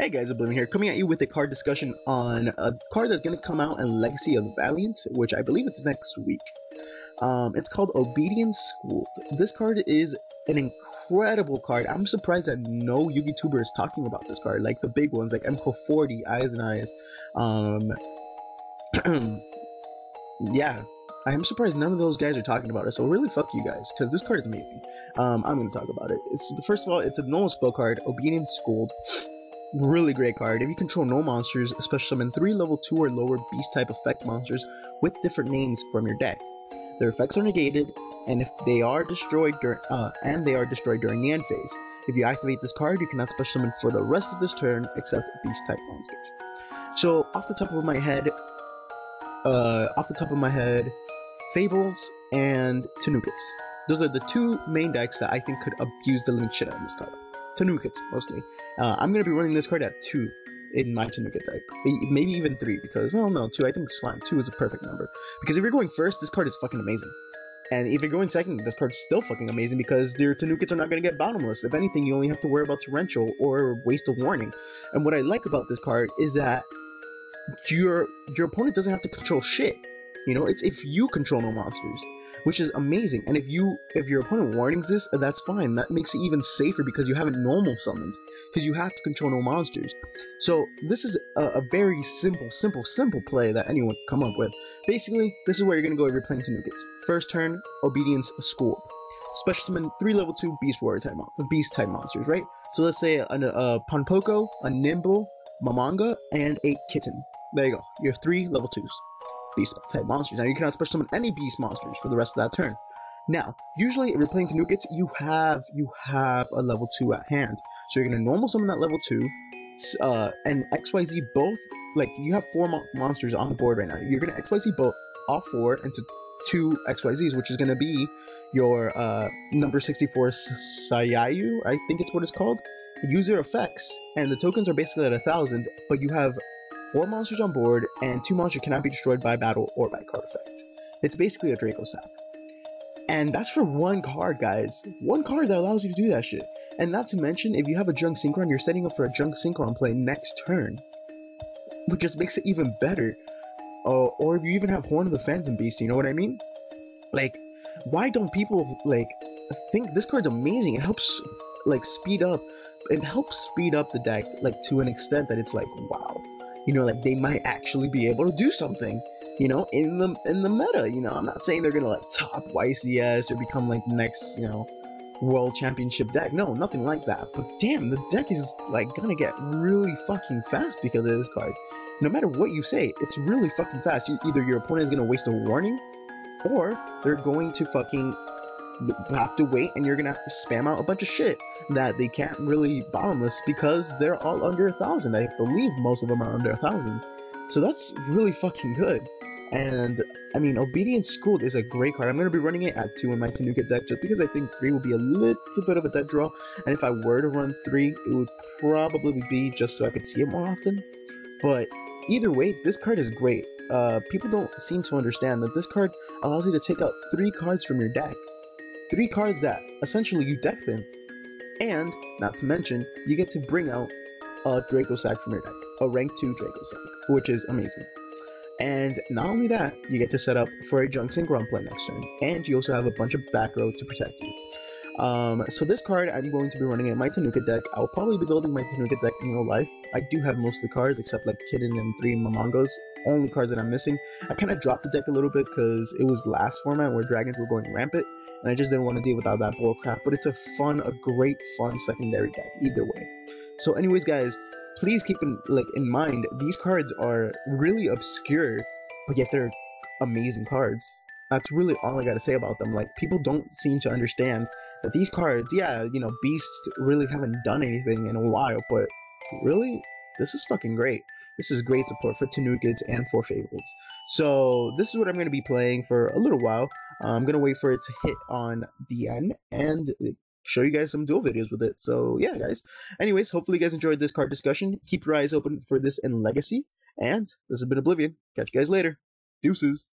Hey guys, Oblivion here, coming at you with a card discussion on a card that's going to come out in Legacy of Valiant, which I believe it's next week. It's called Oblyvion Schooled. This card is an incredible card. I'm surprised that no yugituber is talking about this card, like the big ones, like MCO40, Eyes and Eyes. Yeah, I am surprised none of those guys are talking about it, so really fuck you guys, because this card is amazing. I'm going to talk about it. First of all, it's a normal spell card, Oblyvion Schooled. Really great card. If you control no monsters, special summon 3 level 2 or lower beast type effect monsters with different names from your deck. Their effects are negated, and if they are destroyed during the end phase. If you activate this card, you cannot special summon for the rest of this turn except beast type monsters. So off the top of my head, Fables and Tanukits. Those are the two main decks that I think could abuse the living shit out of this card. Tanukits, mostly. I'm going to be running this card at 2 in my Tanukit deck. Maybe even 3, because, well, no, 2, I think it's fine. 2 is a perfect number. Because if you're going first, this card is fucking amazing. And if you're going second, this card's still fucking amazing, because your Tanukits are not going to get bottomless. If anything, you only have to worry about torrential or waste a warning. And what I like about this card is that your opponent doesn't have to control shit. You know, it's if you control no monsters, which is amazing. And if your opponent warnings this, that's fine. That makes it even safer because you haven't normal summoned, because you have to control no monsters. So this is a very simple play that anyone can come up with. Basically, this is where you're gonna go if you're playing Tanukits. First turn, Oblyvion Schooled. Special summon 3 level 2 beast type monsters, right? So let's say a Ponpoko, a Nimble, Mamanga, and a Kitten. There you go. You have 3 level 2s. Beast type monsters. Now you cannot special summon any beast monsters for the rest of that turn. Now, usually if you're playing Tanukits, you have a level 2 at hand. So you're gonna normal summon that level 2, and XYZ both, like you have 4 monsters on the board right now. You're gonna XYZ both all 4 into 2 XYZs, which is gonna be your number 64 Sayayu, I think it's what it's called. Use your effects, and the tokens are basically at 1,000, but you have 4 monsters on board, and 2 monsters cannot be destroyed by battle or by card effect. It's basically a Draco Sack. And that's for 1 card, guys. 1 card that allows you to do that shit. And not to mention, if you have a Junk Synchron, you're setting up for a Junk Synchron play next turn, which just makes it even better. Or if you even have Horn of the Phantom Beast, you know what I mean? Like, why don't people, like, think this card's amazing? It helps, like, speed up the deck, like, to an extent that it's like, wow. You know, like, they might actually be able to do something, you know, in the meta, you know. I'm not saying they're gonna, like, top YCS or become, like, the next, you know, World Championship deck. No, nothing like that. But damn, the deck is, like, gonna get really fucking fast because of this card. No matter what you say, it's really fucking fast. Either your opponent is gonna waste a warning, or they're going to fucking have to wait, and you're gonna have to spam out a bunch of shit that they can't really bottomless because they're all under 1,000. I believe most of them are under 1,000. So that's really fucking good. And I mean, Oblyvion Schooled is a great card. I'm gonna be running it at 2 in my Tanukit deck just because I think 3 will be a little bit of a dead draw. And if I were to run 3, it would probably be just so I could see it more often. But either way, this card is great. People don't seem to understand that this card allows you to take out 3 cards from your deck. 3 cards that essentially you deck them, and not to mention you get to bring out a Draco Sack from your deck, a rank 2 Draco Sack, which is amazing. And not only that, you get to set up for a Junk Synchron play next turn, and you also have a bunch of back row to protect you. So this card I'm going to be running in my Tanukit deck. I'll probably be building my Tanukit deck in real life. I do have most of the cards except like Kitten and 3 Mamangos. Only cards that I'm missing. I kind of dropped the deck a little bit because it was last format where dragons were going rampant, and I just didn't want to deal with all that bullcrap. But it's a great fun secondary deck either way. So anyways, guys, please keep in mind these cards are really obscure, but yet they're amazing cards. That's really all I gotta say about them. Like, people don't seem to understand that these cards, yeah, you know, Beasts really haven't done anything in a while, but really, this is fucking great. This is great support for Tanukits and for Fabled. So this is what I'm going to be playing for a little while. I'm going to wait for it to hit on DN and show you guys some duel videos with it. So yeah, guys. Anyways, hopefully you guys enjoyed this card discussion. Keep your eyes open for this in Legacy. And this has been Oblivion. Catch you guys later. Deuces.